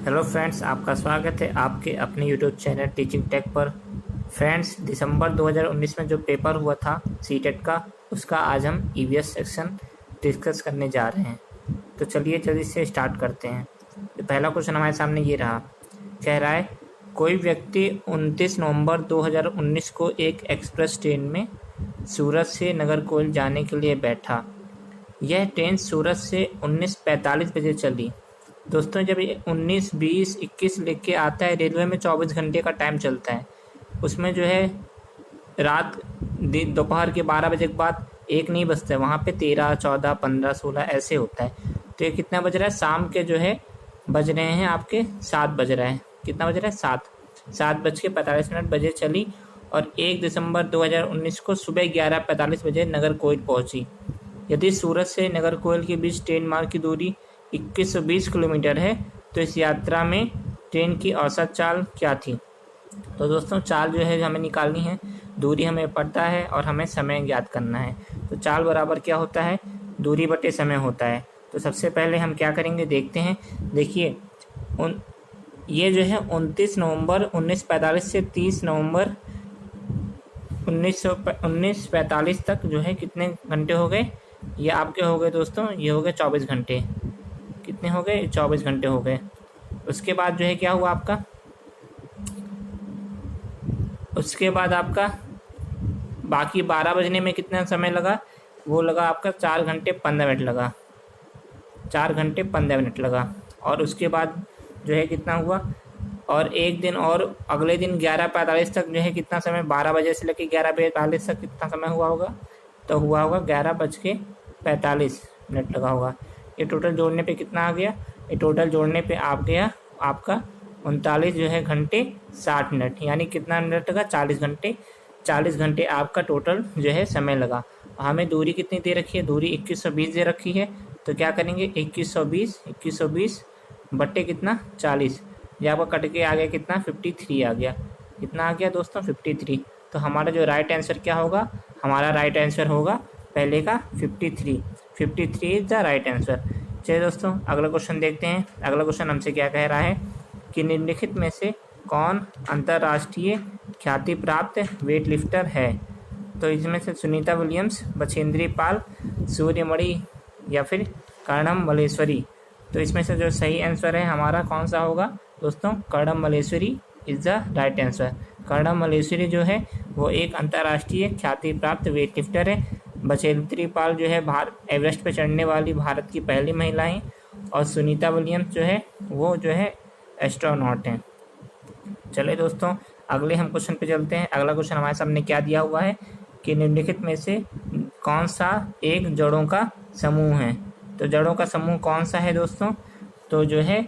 Hello friends, आपका स्वागत है आपके अपने यूट्यूब चैनल टीचिंग टेक पर। फ्रेंड्स, दिसंबर 2019 में जो पेपर हुआ था सीटेट का, उसका आज हम ईवीएस सेक्शन डिस्कस करने जा रहे हैं। तो चलिए जल्दी से स्टार्ट करते हैं। तो पहला क्वेश्चन हमारे सामने ये रहा, कह रहा है कोई व्यक्ति 29 नवंबर 2019 को एक एक्सप्रेस ट्रेन में सूरत से नागरकोइल जाने के लिए बैठा। यह ट्रेन सूरत से 19:45 बजे चली। दोस्तों, जब ये 19, 20, 21 लेके आता है, रेलवे में 24 घंटे का टाइम चलता है। उसमें जो है रात दोपहर के 12 बजे के बाद एक नहीं बजता है, वहाँ पे 13, 14, 15, 16 ऐसे होता है। तो ये कितना बज रहा है? शाम के जो है बज रहे हैं आपके 7 बज रहा है। कितना बज रहा है? 7:45 बजे चली और 1 दिसंबर 2019 को सुबह 11:45 बजे नागरकोइल पहुंची। यदि सूरत से नागरकोइल के बीच ट्रेन मार्ग की दूरी 2120 किलोमीटर है, तो इस यात्रा में ट्रेन की औसत चाल क्या थी? तो दोस्तों, चाल जो है हमें निकालनी है, दूरी हमें पता है और हमें समय ज्ञात करना है। तो चाल बराबर क्या होता है? दूरी बटे समय होता है। तो सबसे पहले हम क्या करेंगे देखते हैं। देखिए, ये जो है 29 नवंबर 1945 से 30 नवंबर 1945 तक जो है कितने घंटे हो गए? ये आपके हो गए दोस्तों, ये हो गए 24 घंटे। कितने हो गए? 24 घंटे हो गए। उसके बाद जो है क्या हुआ आपका? उसके बाद आपका बाकी 12 बजने में कितना समय लगा? वो लगा आपका 4 घंटे 15 मिनट लगा। 4 घंटे 15 मिनट लगा। और उसके बाद जो है कितना हुआ? और एक दिन और अगले दिन 11:45 तक जो है कितना समय? 12 बजे से लेकर 11:45 तक कितना समय हुआ होगा? तो हुआ होगा 11:45 लगा होगा। ये टोटल जोड़ने पे कितना आ गया? ये टोटल जोड़ने पे आ गया आपका 39 जो है घंटे 60 मिनट, यानी कितना मिनट लगा? 40 घंटे। 40 घंटे आपका टोटल जो है समय लगा। हमें दूरी कितनी दे रखी है? दूरी 2120 दे रखी है। तो क्या करेंगे? 2120 बट्टे कितना? 40। ये आपका कट के आ गया कितना? 53 आ गया। कितना आ गया दोस्तों? 53। तो हमारा जो राइट आंसर क्या होगा? हमारा राइट आंसर होगा पहले का 53। 53 इज द राइट आंसर। चलिए दोस्तों, अगला क्वेश्चन देखते हैं। अगला क्वेश्चन हमसे क्या कह रहा है कि निम्नलिखित में से कौन अंतर्राष्ट्रीय ख्याति प्राप्त वेट लिफ्टर है? तो इसमें से सुनीता विलियम्स, बछेंद्री पाल, सूर्यमणि या फिर कर्णम मल्लेश्वरी। तो इसमें से जो सही आंसर है हमारा कौन सा होगा दोस्तों? Karnam Malleswari is the right answer. Karnam Malleswari जो है वो एक अंतर्राष्ट्रीय ख्याति प्राप्त वेट लिफ्टर है। बछेंद्री पाल जो है एवरेस्ट पर चढ़ने वाली भारत की पहली महिला हैं। और सुनीता विलियम्स जो है वो जो है एस्ट्रोनॉट हैं। चलिए दोस्तों, अगले हम क्वेश्चन पे चलते हैं। अगला क्वेश्चन हमारे सामने क्या दिया हुआ है कि निम्नलिखित में से कौन सा एक जड़ों का समूह है? तो जड़ों का समूह कौन सा है दोस्तों? तो जो है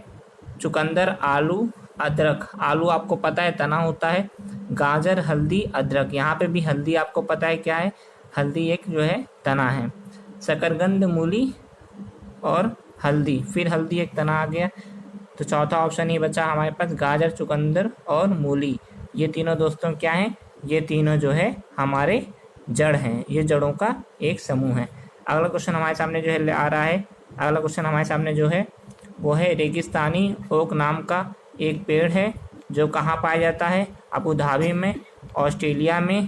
चुकंदर, आलू, अदरक। आलू आपको पता है तना होता है। गाजर, हल्दी, अदरक। यहाँ पे भी हल्दी आपको पता है क्या है? हल्दी एक जो है तना है। शकरकंद, मूली और हल्दी, फिर हल्दी एक तना आ गया। तो चौथा ऑप्शन ही बचा हमारे पास, गाजर, चुकंदर और मूली। ये तीनों दोस्तों क्या हैं? ये तीनों जो है हमारे जड़ हैं। ये जड़ों का एक समूह है। अगला क्वेश्चन हमारे सामने जो है आ रहा है। अगला क्वेश्चन हमारे सामने जो है वो है रेगिस्तानी ओक नाम का एक पेड़ है जो कहाँ पाया जाता है? अबू धाबी में, ऑस्ट्रेलिया में,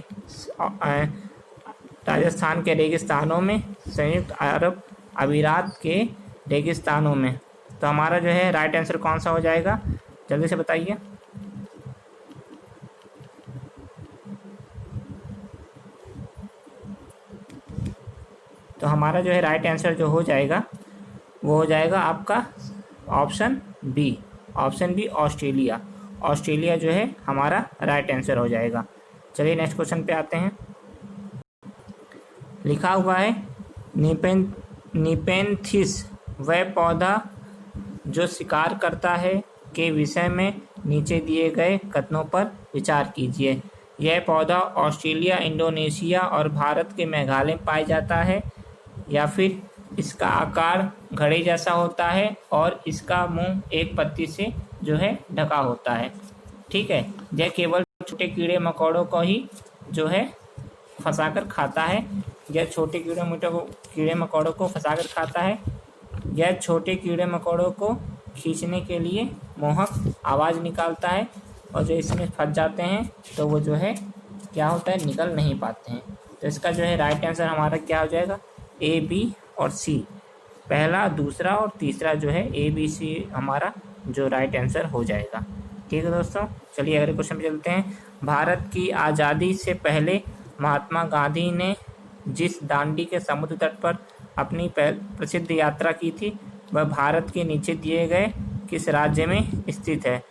राजस्थान के रेगिस्तानों में, संयुक्त अरब अमीरात के रेगिस्तानों में। तो हमारा जो है राइट आंसर कौन सा हो जाएगा? जल्दी से बताइए। तो हमारा जो है राइट आंसर जो हो जाएगा वो हो जाएगा आपका option B. Option B, Australia. Australia जो है हमारा राइट आंसर हो जाएगा। चलिए नेक्स्ट क्वेश्चन पे आते हैं। लिखा हुआ है निपेंथिस वह पौधा जो शिकार करता है के विषय में नीचे दिए गए कथनों पर विचार कीजिए। यह पौधा ऑस्ट्रेलिया, इंडोनेशिया और भारत के मेघालय में पाया जाता है। या फिर इसका आकार घड़े जैसा होता है और इसका मुंह एक पत्ती से जो है ढका होता है। ठीक है, यह केवल छोटे कीड़े मकोड़ों को ही जो है फंसाकर खाता है। यह छोटे कीड़े मकोड़ों को फंसाकर खाता है। यह छोटे कीड़े मकोड़ों को खींचने के लिए मोहक आवाज़ निकालता है, और जो इसमें फंस जाते हैं तो वो जो है क्या होता है, निकल नहीं पाते हैं। तो इसका जो है राइट आंसर हमारा क्या हो जाएगा, ए, बी और सी। पहला, दूसरा और तीसरा जो है ए, बी, सी हमारा जो राइट आंसर हो जाएगा। ठीक है दोस्तों, चलिए अगले क्वेश्चन पे चलते हैं। भारत की आज़ादी से पहले महात्मा गांधी ने जिस दांडी के समुद्र तट पर अपनी प्रसिद्ध यात्रा की थी, वह भारत के नीचे दिए गए किस राज्य में स्थित है?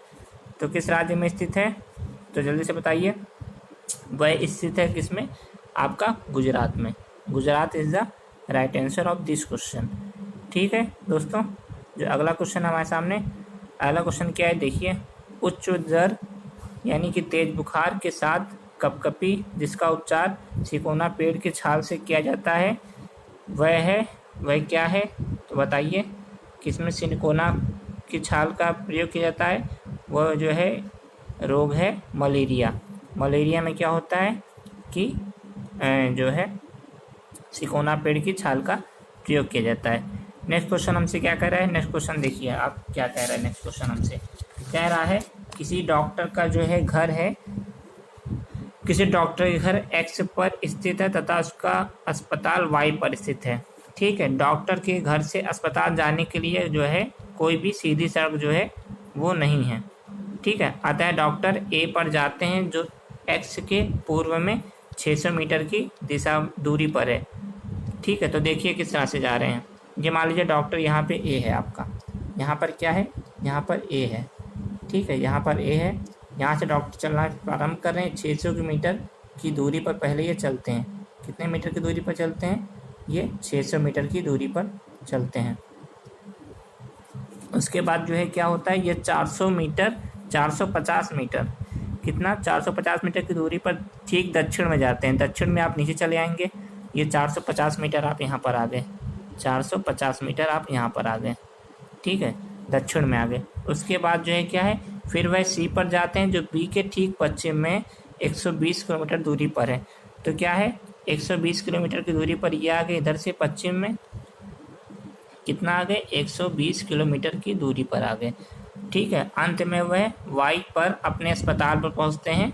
तो किस राज्य में स्थित है, तो जल्दी से बताइए। वह स्थित है किसमें, आपका गुजरात में। Gujarat is the right answer of this question. ठीक है दोस्तों, जो अगला क्वेश्चन हमारे सामने, अगला क्वेश्चन क्या है देखिए। उच्च दर यानी कि तेज बुखार के साथ कपकपी, जिसका उपचार सिकोना पेड़ के छाल से किया जाता है, वह क्या है? तो बताइए, किसमें सिकोना की छाल का प्रयोग किया जाता है? वह जो है रोग है मलेरिया। मलेरिया में क्या होता है कि जो है सिकोना पेड़ की छाल का प्रयोग किया जाता है। नेक्स्ट क्वेश्चन हमसे क्या कह रहा है, नेक्स्ट क्वेश्चन देखिए आप क्या कह रहा है। नेक्स्ट क्वेश्चन हमसे कह रहा है, किसी डॉक्टर का जो है घर है, किसी डॉक्टर के घर एक्स पर स्थित है तथा उसका अस्पताल वाई पर स्थित है। ठीक है, डॉक्टर के घर से अस्पताल जाने के लिए जो है कोई भी सीधी सड़क जो है वो नहीं है। ठीक है, अतः डॉक्टर ए पर जाते हैं जो एक्स के पूर्व में 600 मीटर की दिशा दूरी पर है। ठीक है, तो देखिए किस तरह से जा रहे हैं। ये मान लीजिए डॉक्टर यहाँ पे ए है आपका, यहाँ पर क्या है, यहाँ पर ए है। ठीक है, यहाँ पर ए है, यहाँ से डॉक्टर चलना प्रारंभ कर रहे हैं। 600 मीटर की दूरी पर पहले ये चलते हैं। कितने मीटर की दूरी पर चलते हैं? ये 600 मीटर की दूरी पर चलते हैं। उसके बाद जो है क्या होता है, ये 400 मीटर 450 मीटर, कितना 450 मीटर की दूरी पर ठीक दक्षिण में जाते हैं। दक्षिण में आप नीचे चले आएंगे, ये 450 मीटर आप यहाँ पर आ गए, 450 मीटर आप यहाँ पर आ गए। ठीक है, दक्षिण में आ गए। उसके बाद जो है क्या है, फिर वह सी पर जाते हैं जो बी के ठीक पश्चिम में 120 किलोमीटर दूरी पर है। तो क्या है, 120 किलोमीटर की दूरी पर ये आ गए, इधर से पश्चिम में कितना आ गए, 120 किलोमीटर की दूरी पर आ गए। ठीक है, अंत में वह वाई पर अपने अस्पताल पर पहुंचते हैं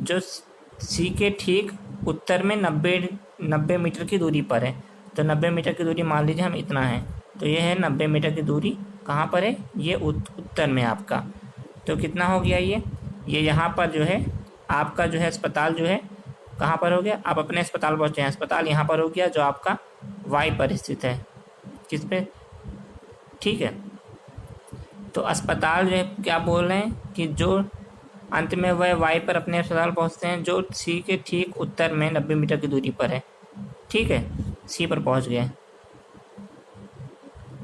जो सी के ठीक उत्तर में 90 मीटर की दूरी पर है। तो 90 मीटर की दूरी मान लीजिए हम इतना है, तो ये है 90 मीटर की दूरी कहाँ पर है, ये उत्तर में आपका। तो कितना हो गया ये यहाँ पर जो है आपका जो है अस्पताल जो है कहाँ पर हो गया, आप अपने अस्पताल पहुँचे हैं, अस्पताल यहाँ पर हो गया जो आपका वाई पर स्थित है। किस पे? ठीक है, तो अस्पताल जो है क्या बोल रहे हैं कि जो अंत में वह वाई पर अपने अस्पताल पहुँचते हैं जो सी के ठीक उत्तर में 90 मीटर की दूरी पर है। ठीक है, सी पर पहुँच गए।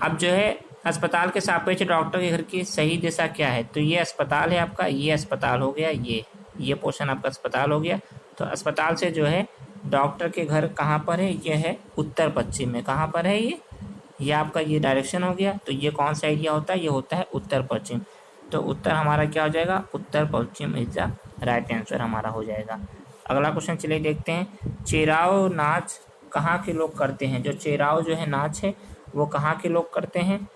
अब जो है अस्पताल के सापेक्ष डॉक्टर के घर की सही दिशा क्या है? तो ये अस्पताल है आपका, ये अस्पताल हो गया, ये पोर्शन आपका अस्पताल हो गया। तो अस्पताल से जो है डॉक्टर के घर कहाँ पर है, ये है उत्तर पश्चिम में। कहाँ पर है ये आपका ये डायरेक्शन हो गया। तो ये कौन सा एरिया होता है, ये होता है उत्तर पश्चिम। तो उत्तर हमारा क्या हो जाएगा, उत्तर पश्चिम इज द राइट आंसर हमारा हो जाएगा। अगला क्वेश्चन चलिए देखते हैं। चेराव नाच कहाँ के लोग करते हैं? जो चेराव जो है नाच है वो कहाँ के लोग करते हैं?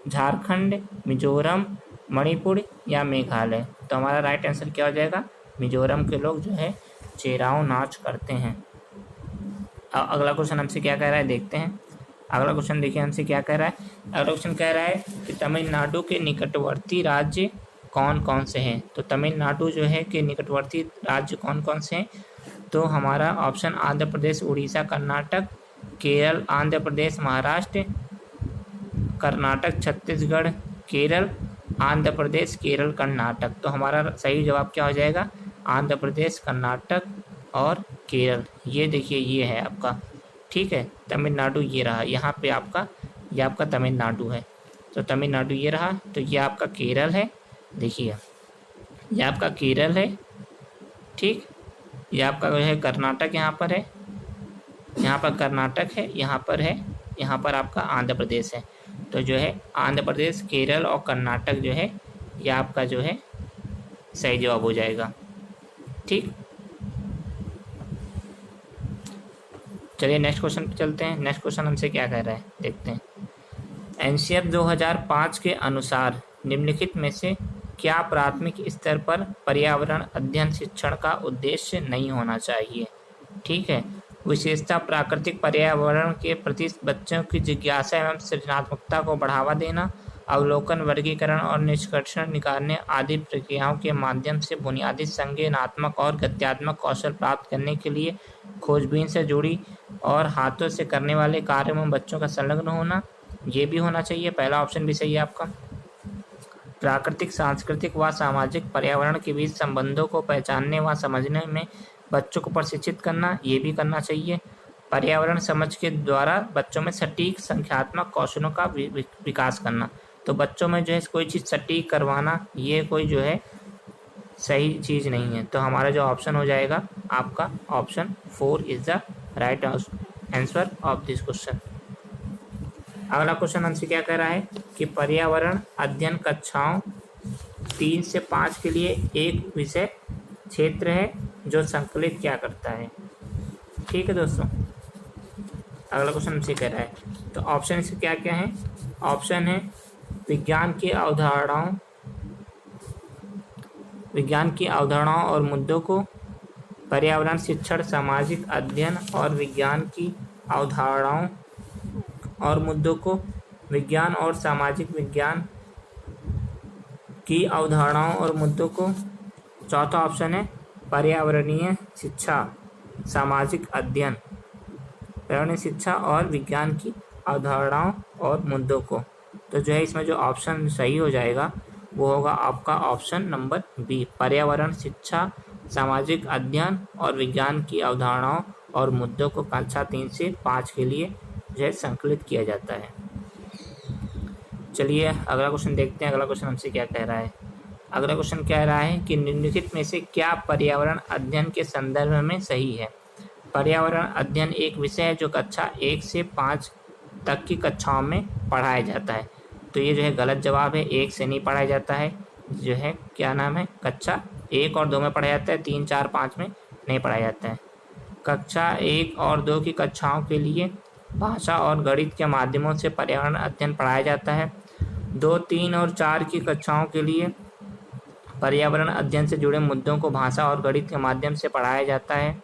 झारखंड, मिजोरम, मणिपुर या मेघालय? तो हमारा राइट आंसर क्या हो जाएगा, मिजोरम के लोग जो है चेराव नाच करते हैं। अगला क्वेश्चन हमसे क्या कह रहा है देखते हैं। अगला क्वेश्चन देखिए हमसे क्या कह रहा है। अगला क्वेश्चन कह रहा है कि तमिलनाडु के निकटवर्ती राज्य कौन कौन से हैं? तो तमिलनाडु जो है के निकटवर्ती राज्य कौन कौन से हैं? तो हमारा ऑप्शन आंध्र प्रदेश, उड़ीसा, कर्नाटक, केरल, आंध्र प्रदेश, महाराष्ट्र, कर्नाटक, छत्तीसगढ़, केरल, आंध्र प्रदेश, केरल, कर्नाटक। तो हमारा सही जवाब क्या हो जाएगा, आंध्र प्रदेश, कर्नाटक और केरल। ये देखिए ये है आपका। ठीक है, तमिलनाडु ये रहा, यहाँ पे आपका ये आपका तमिलनाडु है। तो तमिलनाडु ये रहा, तो ये आपका केरल है। देखिए ये आपका केरल है। ठीक, ये आपका जो है कर्नाटक यहाँ पर है, यहाँ पर कर्नाटक है, यहाँ पर है, यहाँ पर आपका आंध्र प्रदेश है। तो जो है आंध्र प्रदेश, केरल और कर्नाटक जो है ये आपका जो है सही जवाब हो जाएगा। ठीक, चलिए नेक्स्ट क्वेश्चन पे चलते हैं। नेक्स्ट क्वेश्चन हमसे क्या कह रहा है देखते हैं। एनसीआर 2005 के अनुसार निम्नलिखित में से क्या प्राथमिक स्तर पर पर्यावरण अध्ययन शिक्षण का उद्देश्य नहीं होना चाहिए? ठीक है। विशेषता प्राकृतिक पर्यावरण के प्रति बच्चों की जिज्ञासा एवं सृजनात्मकता को बढ़ावा देना, अवलोकन, वर्गीकरण और निष्कर्ष निकालने आदि प्रक्रियाओं के माध्यम से बुनियादी संज्ञानात्मक और गद्यात्मक कौशल प्राप्त करने के लिए खोजबीन से जुड़ी और हाथों से करने वाले कार्यों में बच्चों का संलग्न होना, ये भी होना चाहिए। पहला ऑप्शन भी सही है आपका। प्राकृतिक, सांस्कृतिक व सामाजिक पर्यावरण के बीच संबंधों को पहचानने व समझने में बच्चों को प्रशिक्षित करना, ये भी करना चाहिए। पर्यावरण समझ के द्वारा बच्चों में सटीक संख्यात्मक कौशलों का विकास करना, तो बच्चों में जो है कोई चीज़ सटीक करवाना ये कोई जो है सही चीज़ नहीं है। तो हमारा जो ऑप्शन हो जाएगा आपका option 4 is the right answer of this question. अगला क्वेश्चन हमसे क्या कह रहा है कि पर्यावरण अध्ययन कक्षाओं 3 से 5 के लिए एक विषय क्षेत्र है जो संकलित क्या करता है। ठीक है दोस्तों, अगला क्वेश्चन हमसे कह रहा है, तो ऑप्शन इसके क्या क्या है? ऑप्शन है विज्ञान की अवधारणाओं और मुद्दों को, पर्यावरण शिक्षण, सामाजिक अध्ययन और विज्ञान की अवधारणाओं और मुद्दों को, विज्ञान और सामाजिक विज्ञान की अवधारणाओं और मुद्दों को। चौथा ऑप्शन है पर्यावरणीय शिक्षा, सामाजिक अध्ययन, पर्यावरणीय शिक्षा और विज्ञान की अवधारणाओं और मुद्दों को। तो जो है इसमें जो ऑप्शन सही हो जाएगा वो होगा आपका ऑप्शन नंबर बी, पर्यावरण शिक्षा, सामाजिक अध्ययन और विज्ञान की अवधारणाओं और मुद्दों को कक्षा 3 से 5 के लिए जो है संकलित किया जाता है। चलिए अगला क्वेश्चन देखते हैं। अगला क्वेश्चन हमसे क्या कह रहा है? अगला क्वेश्चन कह रहा है कि निम्नलिखित में से क्या पर्यावरण अध्ययन के संदर्भ में सही है? पर्यावरण अध्ययन एक विषय है जो कक्षा 1 से 5 तक की कक्षाओं में पढ़ाया जाता है। तो ये जो है गलत जवाब है, 1 से नहीं पढ़ाया जाता है, जो है क्या नाम है, कक्षा 1 और 2 में पढ़ाया जाता है, 3, 4, 5 में नहीं पढ़ाया जाता है। कक्षा 1 और 2 की कक्षाओं के लिए भाषा और गणित के माध्यमों से पर्यावरण अध्ययन पढ़ाया जाता है। 2, 3 और 4 की कक्षाओं के लिए पर्यावरण अध्ययन से जुड़े मुद्दों को भाषा और गणित के माध्यम से पढ़ाया जाता है।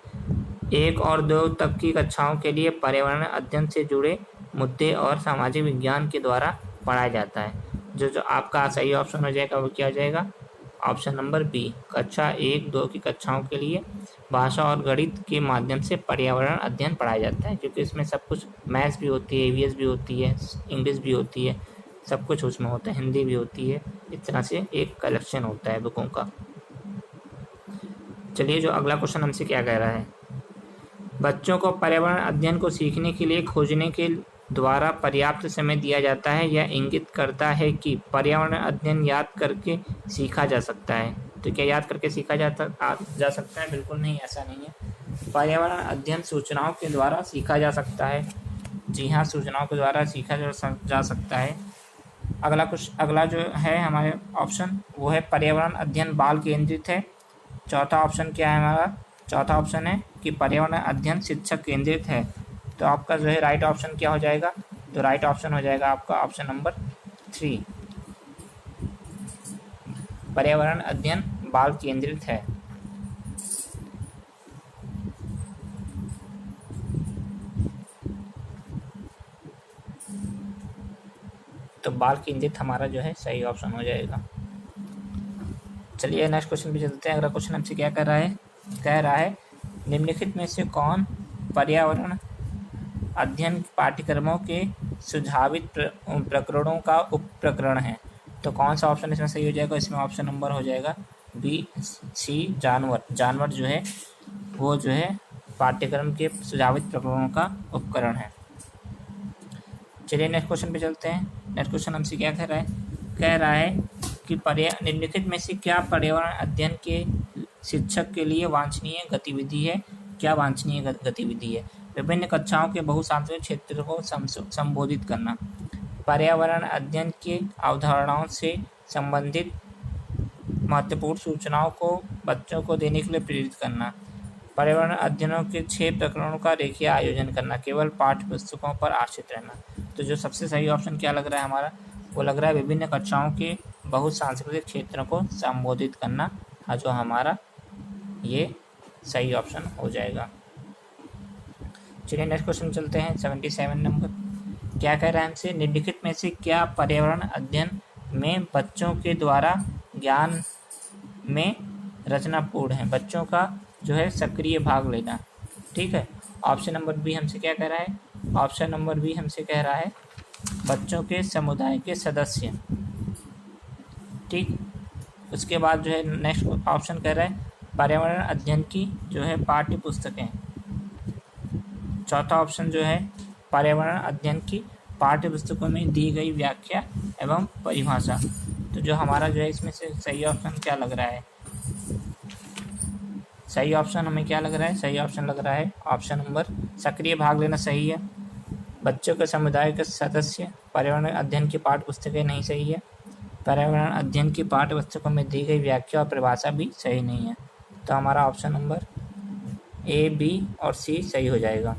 1 और 2 तक की कक्षाओं के लिए पर्यावरण अध्ययन से जुड़े मुद्दे और सामाजिक विज्ञान के द्वारा पढ़ाया जाता है। जो आपका सही ऑप्शन हो जाएगा वो क्या हो जाएगा? ऑप्शन नंबर बी, कक्षा 1, 2 की कक्षाओं के लिए भाषा और गणित के माध्यम से पर्यावरण अध्ययन पढ़ाया जाता है, क्योंकि इसमें सब कुछ मैथ्स भी होती है, ईवीएस भी होती है, इंग्लिश भी होती है, सब कुछ उसमें होता है, हिंदी भी होती है। इस तरह से एक कलेक्शन होता है बुकों का। चलिए जो अगला क्वेश्चन हमसे क्या कह रहा है, बच्चों को पर्यावरण अध्ययन को सीखने के लिए खोजने के द्वारा पर्याप्त समय दिया जाता है, यह इंगित करता है कि पर्यावरण अध्ययन याद करके सीखा जा सकता है। तो क्या याद करके सीखा जा सकता है? बिल्कुल नहीं, ऐसा नहीं है। पर्यावरण अध्ययन सूचनाओं के द्वारा सीखा जा सकता है। जी हाँ, सूचनाओं के द्वारा सीखा जा सकता है। अगला जो है हमारे ऑप्शन वो है पर्यावरण अध्ययन बाल केंद्रित है। चौथा ऑप्शन क्या है हमारा? चौथा ऑप्शन है कि पर्यावरण अध्ययन शिक्षक केंद्रित है। तो आपका जो है राइट ऑप्शन क्या हो जाएगा? तो राइट ऑप्शन हो जाएगा आपका ऑप्शन नंबर 3, पर्यावरण अध्ययन बाल केंद्रित है। तो बाल केंद्रित हमारा जो है सही ऑप्शन हो जाएगा। चलिए नेक्स्ट क्वेश्चन पे चलते हैं। अगला क्वेश्चन हमसे क्या कह रहा है निम्नलिखित में से कौन पर्यावरण अध्ययन पाठ्यक्रमों के सुझावित प्रकरणों का उप प्रकरण है। तो कौन सा ऑप्शन इसमें सही हो जाएगा? इसमें ऑप्शन नंबर हो जाएगा बी, सी, जानवर जो है वो जो है पाठ्यक्रम के सुझावित प्रकरणों का उपकरण है। चलिए नेक्स्ट क्वेश्चन पे चलते हैं। नेक्स्ट क्वेश्चन हमसे क्या कह रहा है कि निम्नलिखित में से क्या पर्यावरण अध्ययन के शिक्षक के लिए वांछनीय गतिविधि है? क्या वांछनीय गतिविधि है? विभिन्न कक्षाओं के बहुसांस्कृतिक क्षेत्र को संबोधित करना, पर्यावरण अध्ययन की अवधारणाओं से संबंधित महत्वपूर्ण सूचनाओं को बच्चों को देने के लिए प्रेरित करना, पर्यावरण अध्ययनों के 6 प्रकरणों का रेखीय आयोजन करना, केवल पाठ्य पुस्तकों पर आश्रित रहना। तो जो सबसे सही ऑप्शन क्या लग रहा है हमारा, वो लग रहा है विभिन्न कक्षाओं के बहुत सांस्कृतिक क्षेत्रों को संबोधित करना, जो हमारा ये सही ऑप्शन हो जाएगा। चलिए नेक्स्ट क्वेश्चन चलते हैं। 77 नंबर क्या कह रहा है हमसे, निम्नलिखित में से क्या पर्यावरण अध्ययन में बच्चों के द्वारा ज्ञान में रचनापूर्ण है। बच्चों का जो है सक्रिय भाग लेना। ठीक है, ऑप्शन नंबर बी हमसे क्या कह रहा है, ऑप्शन नंबर बी हमसे कह रहा है बच्चों के समुदाय के सदस्य। ठीक, उसके बाद जो है नेक्स्ट ऑप्शन कह रहा है पर्यावरण अध्ययन की जो है पाठ्य पुस्तकें। चौथा ऑप्शन जो है पर्यावरण अध्ययन की पाठ्य पुस्तकों में दी गई व्याख्या एवं परिभाषा। तो जो हमारा जो है इसमें से सही ऑप्शन क्या लग रहा है, सही ऑप्शन हमें क्या लग रहा है, सही ऑप्शन लग रहा है ऑप्शन नंबर सक्रिय भाग लेना सही है। बच्चों के समुदाय के सदस्य, पर्यावरण अध्ययन की पाठ्य पुस्तकें नहीं सही है। पर्यावरण अध्ययन की पाठ्य पुस्तकों में दी गई व्याख्या और परिभाषा भी सही नहीं है। तो हमारा ऑप्शन नंबर ए, बी और सी सही हो जाएगा।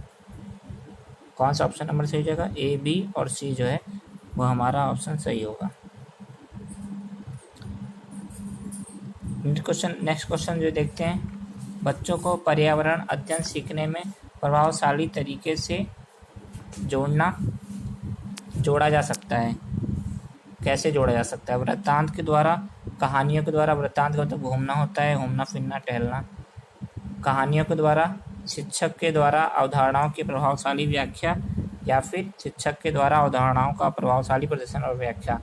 कौन सा ऑप्शन नंबर सही हो जाएगा, ए, बी और सी जो है वो हमारा ऑप्शन सही होगा। नेक्स्ट क्वेश्चन जो देखते हैं, बच्चों को पर्यावरण अध्ययन सीखने में प्रभावशाली तरीके से जोड़ा जा सकता है। कैसे जोड़ा जा सकता है, वृत्तांत के द्वारा, कहानियों के द्वारा। वृत्तांत का तो घूमना होता है, घूमना फिरना टहलना। कहानियों के द्वारा, शिक्षक के द्वारा अवधारणाओं की प्रभावशाली व्याख्या, या फिर शिक्षक के द्वारा अवधारणाओं का प्रभावशाली प्रदर्शन और व्याख्या।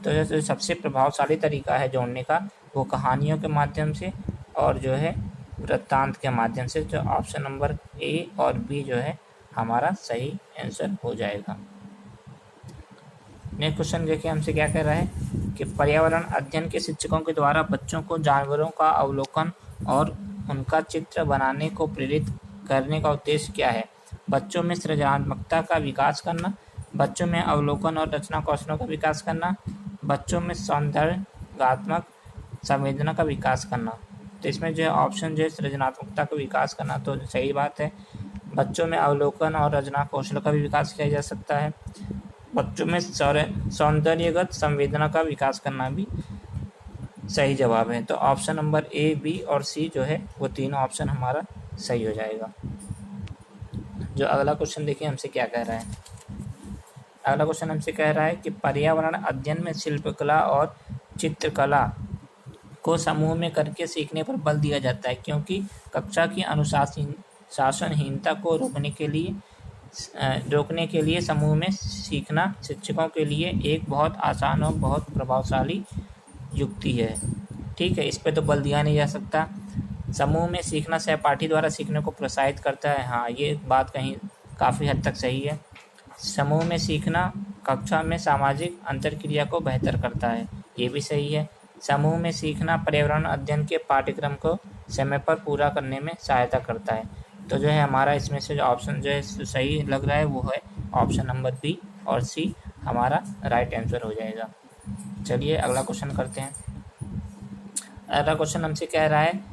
तो जो सबसे प्रभावशाली तरीका है जोड़ने का वो कहानियों के माध्यम से और जो है वृत्तांत के माध्यम से। जो ऑप्शन नंबर ए और बी जो है हमारा सही आंसर हो जाएगा। नेक्स्ट क्वेश्चन देखिए हमसे क्या कह रहा है कि पर्यावरण अध्ययन के शिक्षकों के द्वारा बच्चों को जानवरों का अवलोकन और उनका चित्र बनाने को प्रेरित करने का उद्देश्य क्या है। बच्चों में सृजनात्मकता का विकास करना, बच्चों में अवलोकन और रचना कौशलों का विकास करना, बच्चों में सौंदर्यात्मक संवेदना का विकास करना। तो इसमें जो है ऑप्शन जो है सृजनात्मकता का विकास करना तो सही बात है। बच्चों में अवलोकन और रचना कौशल का भी विकास किया जा सकता है। बच्चों में सौंदर्यगत संवेदना का विकास करना भी सही जवाब है। तो ऑप्शन नंबर ए, बी और सी जो है वो तीनों ऑप्शन हमारा सही हो जाएगा। जो अगला क्वेश्चन देखिए हमसे क्या कह रहा है। अगला क्वेश्चन हमसे कह रहा है कि पर्यावरण अध्ययन में शिल्पकला और चित्रकला को समूह में करके सीखने पर बल दिया जाता है, क्योंकि कक्षा की अनुशासनहीनता को रोकने के लिए समूह में सीखना शिक्षकों के लिए एक बहुत आसान और बहुत प्रभावशाली युक्ति है। ठीक है, इस पे तो बल दिया नहीं जा सकता। समूह में सीखना सहपाठी द्वारा सीखने को प्रोत्साहित करता है। हाँ, ये बात कहीं काफ़ी हद तक सही है। समूह में सीखना कक्षा में सामाजिक अंतरक्रिया को बेहतर करता है, ये भी सही है। समूह में सीखना पर्यावरण अध्ययन के पाठ्यक्रम को समय पर पूरा करने में सहायता करता है। तो जो है हमारा इसमें से जो ऑप्शन जो है सही लग रहा है वो है ऑप्शन नंबर बी और सी हमारा राइट आंसर हो जाएगा। चलिए अगला क्वेश्चन करते हैं। अगला क्वेश्चन हमसे कह रहा है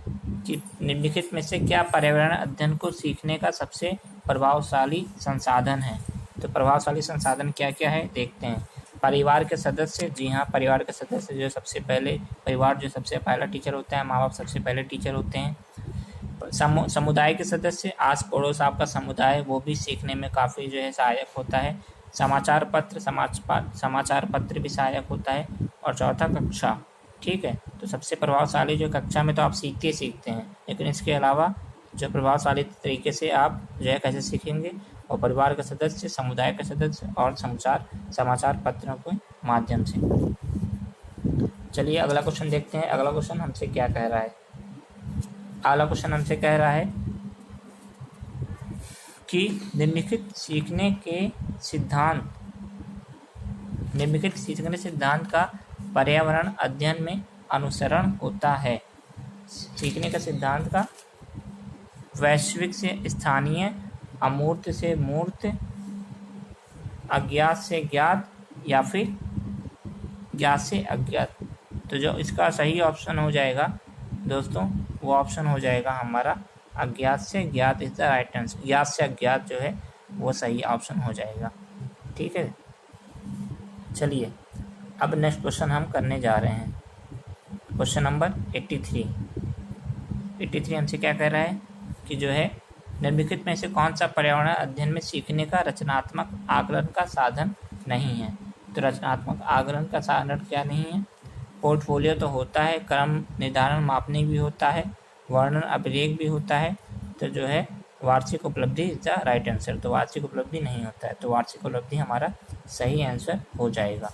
कि निम्नलिखित में से क्या पर्यावरण अध्ययन को सीखने का सबसे प्रभावशाली संसाधन है। तो प्रभावशाली संसाधन क्या क्या है देखते हैं। परिवार के सदस्य, जी हाँ, परिवार के सदस्य जो सबसे पहले, परिवार जो सबसे पहला टीचर होता है, माँ बाप सबसे पहले टीचर होते हैं। समुदाय के सदस्य, आस पड़ोस आपका समुदाय, वो भी सीखने में काफ़ी जो है सहायक होता है। समाचार पत्र भी सहायक होता है। और चौथा कक्षा। ठीक है, तो सबसे प्रभावशाली जो कक्षा में तो आप सीखते हैं, लेकिन इसके अलावा जो प्रभावशाली तरीके से आप जो है कैसे सीखेंगे, और परिवार के सदस्य, समुदाय के सदस्य और समाचार पत्रों के माध्यम से। चलिए अगला क्वेश्चन देखते हैं। अगला क्वेश्चन हमसे क्या कह रहा है। अगला क्वेश्चन हमसे कह रहा है कि निम्नलिखित सीखने के सिद्धांत का पर्यावरण अध्ययन में अनुसरण होता है। सीखने का सिद्धांत का वैश्विक से स्थानीय, अमूर्त से मूर्त, अज्ञात से ज्ञात या फिर ज्ञात से अज्ञात। तो जो इसका सही ऑप्शन हो जाएगा दोस्तों वो ऑप्शन हो जाएगा हमारा अज्ञात से ज्ञात इज द राइट आंसर। ज्ञात से अज्ञात जो है वो सही ऑप्शन हो जाएगा। ठीक है, चलिए अब नेक्स्ट क्वेश्चन हम करने जा रहे हैं। क्वेश्चन नंबर 83 हमसे क्या कह रहा है कि जो है निम्नलिखित में से कौन सा पर्यावरण अध्ययन में सीखने का रचनात्मक आकलन का साधन नहीं है। तो रचनात्मक आकलन का साधन क्या नहीं है? पोर्टफोलियो तो होता है, क्रम निर्धारण मापने भी होता है, वर्णन अभिलेख भी होता है, तो जो है वार्षिक उपलब्धि इज द राइट आंसर। तो वार्षिक उपलब्धि नहीं होता है, तो वार्षिक उपलब्धि हमारा सही आंसर हो जाएगा।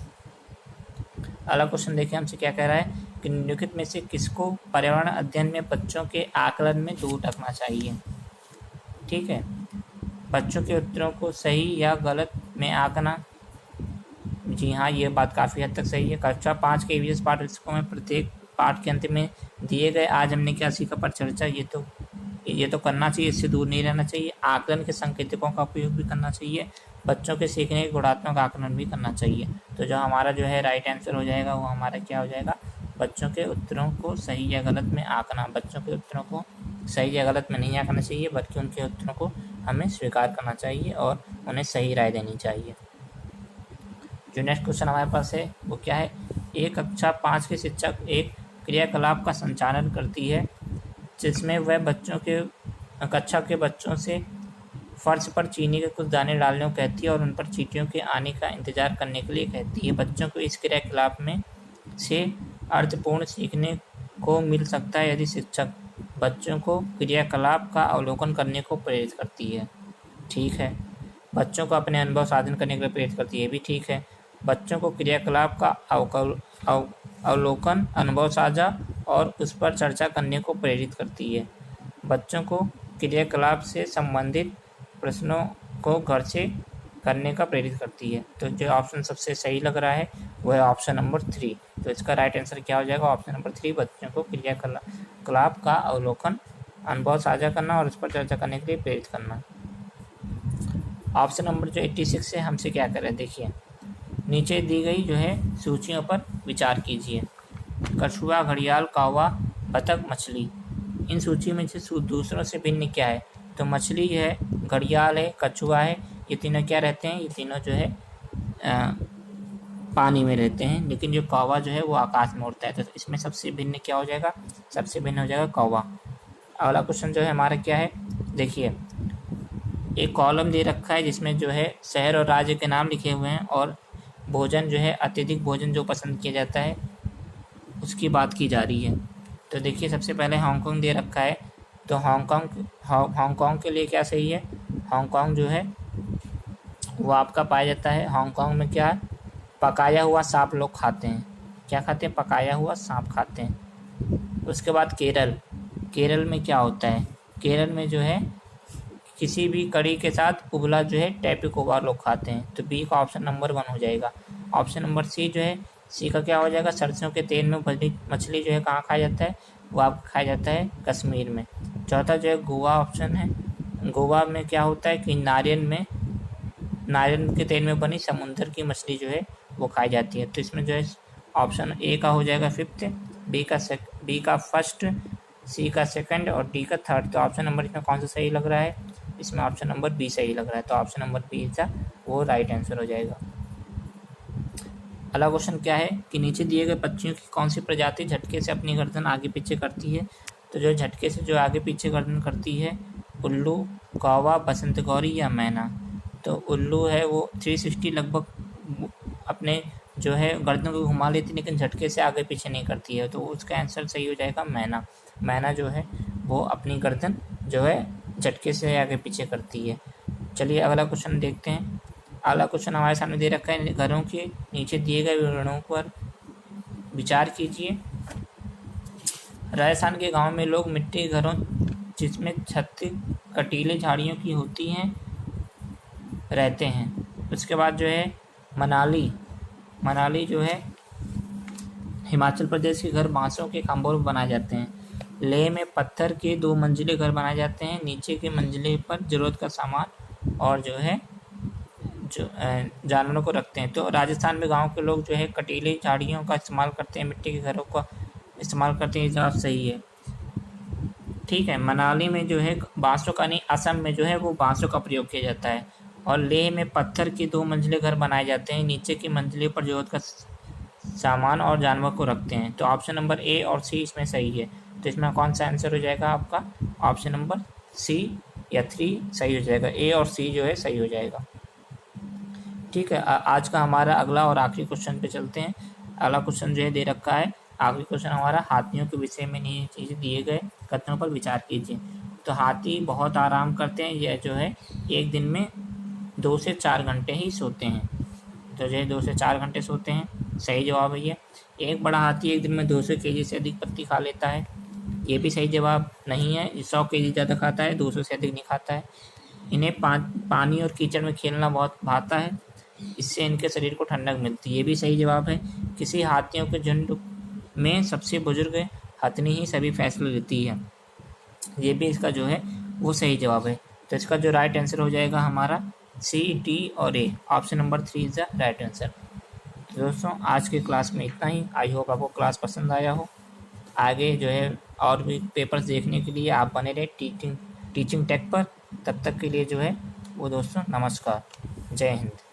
अगला क्वेश्चन देखिए हमसे क्या कह रहा है कि निम्नलिखित में से किसको पर्यावरण अध्ययन में बच्चों के आकलन में दूर रखना चाहिए। ठीक है, बच्चों के उत्तरों को सही या गलत में आंकना। जी हाँ, ये बात काफ़ी हद तक सही है। कक्षा 5 के ईवीएस पाठ्यपुस्तकों में प्रत्येक पाठ के अंत में दिए गए आज हमने क्या सीखा पर चर्चा, ये तो करना चाहिए, इससे दूर नहीं रहना चाहिए। आकलन के संकेतकों का उपयोग भी करना चाहिए, बच्चों के सीखने के गुणात्मक आकलन भी करना चाहिए। तो जो हमारा जो है राइट आंसर हो जाएगा वो हमारा क्या हो जाएगा, बच्चों के उत्तरों को सही या गलत में आंकना। बच्चों के उत्तरों को सही या गलत में नहीं आंकना चाहिए, बल्कि उनके उत्तरों को हमें स्वीकार करना चाहिए और उन्हें सही राय देनी चाहिए। जो नेक्स्ट क्वेश्चन हमारे पास है वो क्या है, एक कक्षा 5 के शिक्षक एक क्रियाकलाप का संचालन करती है जिसमें वह बच्चों के कक्षा के बच्चों से फर्श पर चीनी के कुछ दाने डालने को कहती है और उन पर चींटियों के आने का इंतजार करने के लिए कहती है। बच्चों को इस क्रियाकलाप में से अर्थपूर्ण सीखने को मिल सकता है यदि शिक्षक बच्चों को क्रियाकलाप का अवलोकन करने को प्रेरित करती है। ठीक है, बच्चों को अपने अनुभव साधन करने के लिए प्रेरित करती है, भी ठीक है। बच्चों को क्रियाकलाप का अवलोकन, अनुभव साझा और उस पर चर्चा करने को प्रेरित करती है। बच्चों को क्रियाकलाप से संबंधित प्रश्नों को घर से करने का प्रेरित करती है। तो जो ऑप्शन सबसे सही लग रहा है वह है ऑप्शन नंबर 3। तो इसका राइट आंसर क्या हो जाएगा, ऑप्शन नंबर 3, बच्चों को क्रियाकलाप का अवलोकन, अनुभव साझा करना और उस पर चर्चा करने के लिए प्रेरित करना। ऑप्शन नंबर जो 86 है हमसे क्या कर रहे हैं, देखिए नीचे दी गई जो है सूचियों पर विचार कीजिए। कछुआ, घड़ियाल, कौवा, बतख, मछली। इन सूची में से दूसरों से भिन्न क्या है? तो मछली है, घड़ियाल है, कछुआ है, ये तीनों क्या रहते हैं, ये तीनों जो है पानी में रहते हैं, लेकिन जो कौवा जो है वो आकाश में उड़ता है। तो इसमें सबसे भिन्न क्या हो जाएगा, सबसे भिन्न हो जाएगा कौवा। अगला क्वेश्चन जो है हमारा क्या है, देखिए एक कॉलम दे रखा है जिसमें जो है शहर और राज्य के नाम लिखे हुए हैं और भोजन जो है अत्यधिक भोजन जो पसंद किया जाता है उसकी बात की जा रही है। तो देखिए सबसे पहले हांगकांग दे रखा है, तो हांगकांग के लिए क्या सही है, हांगकांग जो है वो आपका पाया जाता है। हांगकांग में क्या है, पकाया हुआ सांप लोग खाते हैं। क्या खाते हैं, पकाया हुआ सांप खाते हैं। उसके बाद केरल में क्या होता है, केरल में जो है किसी भी कड़ी के साथ उबला जो है टैपिकोबा लोग खाते हैं। तो बी का ऑप्शन नंबर 1 हो जाएगा। ऑप्शन नंबर सी जो है, सी का क्या हो जाएगा, सरसों के तेल में भरी मछली जो है कहाँ खाया जाता है, वो आपको खाया जाता है कश्मीर में। चौथा जो है गोवा ऑप्शन है, गोवा में क्या होता है कि नारियल के तेल में बनी समुद्र की मछली जो है वो खाई जाती है। तो इसमें जो है ऑप्शन ए का हो जाएगा 5th, बी का फर्स्ट, सी का सेकंड और डी का थर्ड। तो ऑप्शन नंबर इसमें कौन सा सही लग रहा है, इसमें ऑप्शन नंबर बी सही लग रहा है। तो ऑप्शन नंबर बी का वो राइट आंसर हो जाएगा। अगला क्वेश्चन क्या है कि नीचे दिए गए पक्षियों की कौन सी प्रजाति झटके से अपनी गर्दन आगे पीछे करती है। तो जो झटके से जो आगे पीछे गर्दन करती है, उल्लू, कौवा, बसंत गौरी या मैना। तो उल्लू है वो 360 लगभग अपने जो है गर्दन को घुमा लेती, लेकिन झटके से आगे पीछे नहीं करती है। तो उसका आंसर सही हो जाएगा मैना। मैना जो है वो अपनी गर्दन जो है झटके से आगे पीछे करती है। चलिए अगला क्वेश्चन देखते हैं। अगला क्वेश्चन हमारे सामने दे रखा है, घरों के नीचे दिए गए विवरणों पर विचार कीजिए। राजस्थान के गांव में लोग मिट्टी के घरों जिसमें छत कटीले झाड़ियों की होती हैं रहते हैं। उसके बाद जो है मनाली जो है हिमाचल प्रदेश के घर बांसों के खंभों पर बनाए जाते हैं। लेह में पत्थर के 2 मंजिले घर बनाए जाते हैं, नीचे के मंजिले पर जरूरत का सामान और जो है जो जानवरों को रखते हैं। तो राजस्थान में गांव के लोग जो है कटीली झाड़ियों का इस्तेमाल करते हैं, मिट्टी के घरों का इस्तेमाल करते हैं, ये जवाब सही है। ठीक है, मनाली में जो है बांसों का नहीं, असम में जो है वो बांसों का प्रयोग किया जाता है। और लेह में पत्थर के 2 मंजिले घर बनाए जाते हैं। नीचे की मंजिले पर ज़रूरत का सामान और जानवर को रखते हैं। तो ऑप्शन नंबर ए और सी इसमें सही है। तो इसमें कौन सा आंसर हो जाएगा आपका? ऑप्शन नंबर सी या 3 सही हो जाएगा। ए और सी जो है सही हो जाएगा। ठीक है, आज का हमारा अगला और आखिरी क्वेश्चन पे चलते हैं। अगला क्वेश्चन जो है दे रखा है, आखिरी क्वेश्चन हमारा, हाथियों के विषय में ये चीज़ें दिए गए कथनों पर विचार कीजिए। तो हाथी बहुत आराम करते हैं, यह जो है एक दिन में 2 से 4 घंटे ही सोते हैं। तो जो है 2 से 4 घंटे सोते हैं, सही जवाब है ये। एक बड़ा हाथी एक दिन में 200 केजी से अधिक पत्ती खा लेता है, ये भी सही जवाब नहीं है। 100 केजी ज़्यादा खाता है, 200 से अधिक नहीं खाता है। इन्हें पानी और कीचड़ में खेलना बहुत भाता है, इससे इनके शरीर को ठंडक मिलती है, ये भी सही जवाब है। किसी हाथियों के झुंड में सबसे बुजुर्ग हथनी ही सभी फैसले लेती है, ये भी इसका जो है वो सही जवाब है। तो इसका जो राइट आंसर हो जाएगा हमारा सी, डी और A, option number 3 is the right answer. तो दोस्तों आज के क्लास में इतना ही। आई होप आपको क्लास पसंद आया हो। आगे जो है और भी पेपर्स देखने के लिए आप बने रहे टीचिंग टेक पर। तब तक के लिए जो है वो दोस्तों नमस्कार, जय हिंद।